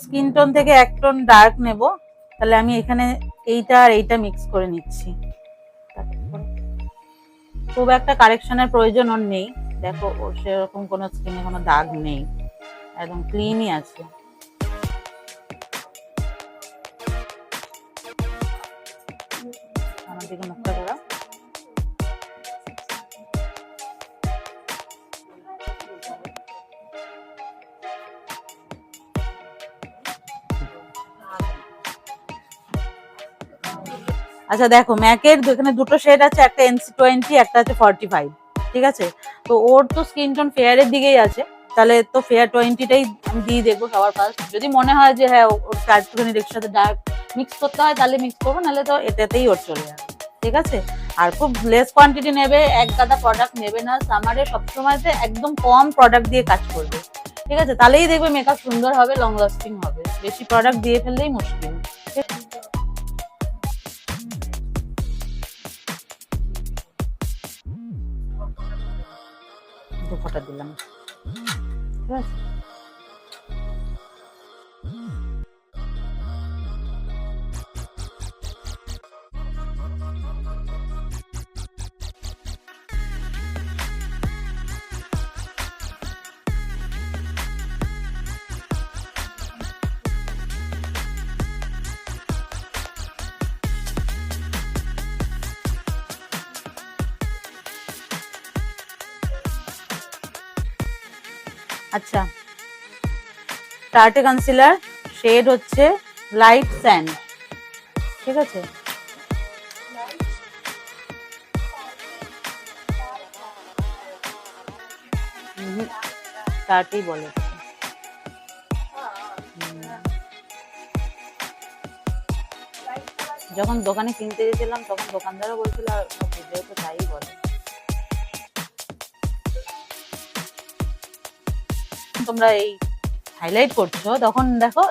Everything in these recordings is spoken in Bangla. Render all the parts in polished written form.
স্কিন টোন থেকে এক টোন ডার্ক নেব। তাহলে আমি এখানে এইটা আর এইটা মিক্স করে নিচ্ছি। খুব একটা কারেকশনের প্রয়োজন ওর নেই, দেখো ওর সেরকম কোনো স্কিনে কোনো দাগ নেই, একদম ক্লিনই আছে। আমার দিকে মুখটা ঘোরা। আচ্ছা দেখো ম্যাকের এখানে দুটো শেড আছে, একটা NC20, একটা আছে 45, ঠিক আছে? তো ওর তো স্কিন টোন ফেয়ারের দিকেই আছে, তাহলে তো ফেয়ার 20টাই আমি দিয়ে দেখবো সবার ফার্স্ট। যদি মনে হয় যে হ্যাঁ ওর একটুখানি এর সাথে ডার্ক মিক্স করতে হয় তাহলে মিক্স করবো, নাহলে তো এটাতেই ওর চলে যাবে, ঠিক আছে? আর খুব লেস কোয়ান্টিটি নেবে, এক গাদা প্রোডাক্ট নেবে না। সামারে সবসময়তে একদম কম প্রোডাক্ট দিয়ে কাজ করবে, ঠিক আছে? তাহলেই দেখবে মেকআপ সুন্দর হবে, লং লাস্টিং হবে। বেশি প্রোডাক্ট দিয়ে ফেললেই মুশকিল। ফোটা দিলাম, ঠিক আছে? আচ্ছা, টার্টে কনসিলার, শেড হচ্ছে লাইট স্যান্ড, ঠিক আছে? টার্টেই বলে। যখন দোকানে কিনতে গেছিলাম তখন দোকানদারও বলছিল, আর বুঝেও তো তাই বলে। তোমরা এই হাইলাইট করছো তখন দেখো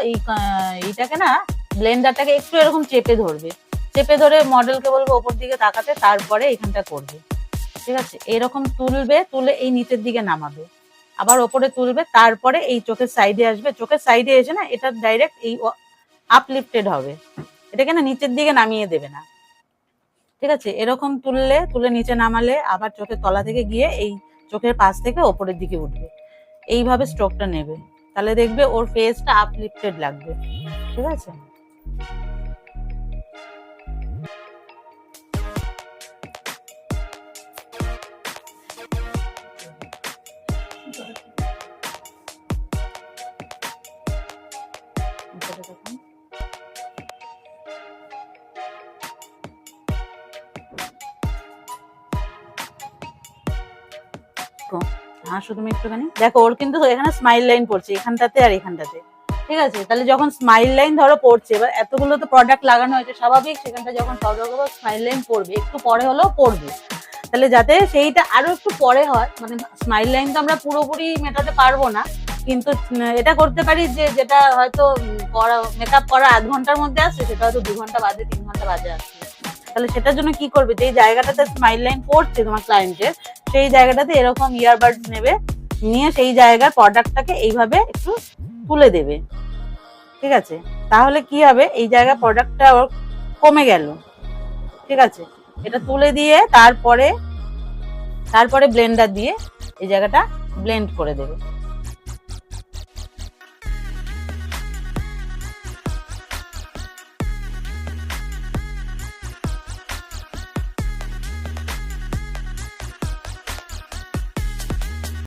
এইটাকে না, ব্লেন্ডারটাকে একটু এরকম চেপে ধরবে, চেপে ধরে মডেলকে বলবো ওপর দিকে তাকাতে, তারপরে এখানটা করবে, ঠিক আছে? এরকম তুলবে, তুলে এই নিচের দিকে নামাবে, আবার ওপরে তুলবে, তারপরে এই চোখের সাইডে আসবে। চোখের সাইডে এসে না এটা ডাইরেক্ট এই আপলিফটেড হবে, এটাকে না নিচের দিকে নামিয়ে দেবে না, ঠিক আছে? এরকম তুলে নিচে নামালে আবার চোখের তলা থেকে গিয়ে এই চোখের পাশ থেকে ওপরের দিকে উঠবে। এইভাবে স্ট্রোকটা নেবে, তাহলে দেখবে ওর ফেসটা আপলিফটেড লাগবে, ঠিক আছে? হাসো তুমি একটুখানি, দেখো ওর কিন্তু এখানে স্মাইল লাইন পড়ছে এখানটাতে আর এখানটাতে, ঠিক আছে? তাহলে যখন স্মাইল লাইন ধরো পড়ছে, এবার এতগুলো তো প্রোডাক্ট লাগানো হয়েছে, স্বাভাবিক সেখানটা যখন সব রকম স্মাইল লাইন পড়বে, একটু পরে হলেও পড়বে। তাহলে যাতে সেইটা আরো একটু পরে হয়, মানে স্মাইল লাইন তো আমরা পুরোপুরি মেটাতে পারবো না, কিন্তু এটা করতে পারি যে যেটা হয়তো মেকআপ করা আধ ঘন্টার মধ্যে আসছে, সেটা হয়তো 2 ঘন্টা বাদে 3 ঘন্টা বাদে আসছে। তাহলে সেটার জন্য কি করবে, যে জায়গাটাতে স্মাইল লাইন পড়ছে তোমার ক্লায়েন্টের, সেই জায়গাটাতে এরকম ইয়ারবাডস নেবে, নিয়ে সেই জায়গার প্রোডাক্টটাকে এইভাবে একটু তুলে দেবে, ঠিক আছে? তাহলে কি হবে, এই জায়গায় প্রোডাক্টটা ওর কমে গেল, ঠিক আছে? এটা তুলে দিয়ে তারপরে ব্লেন্ডার দিয়ে এই জায়গাটা ব্লেন্ড করে দেবে।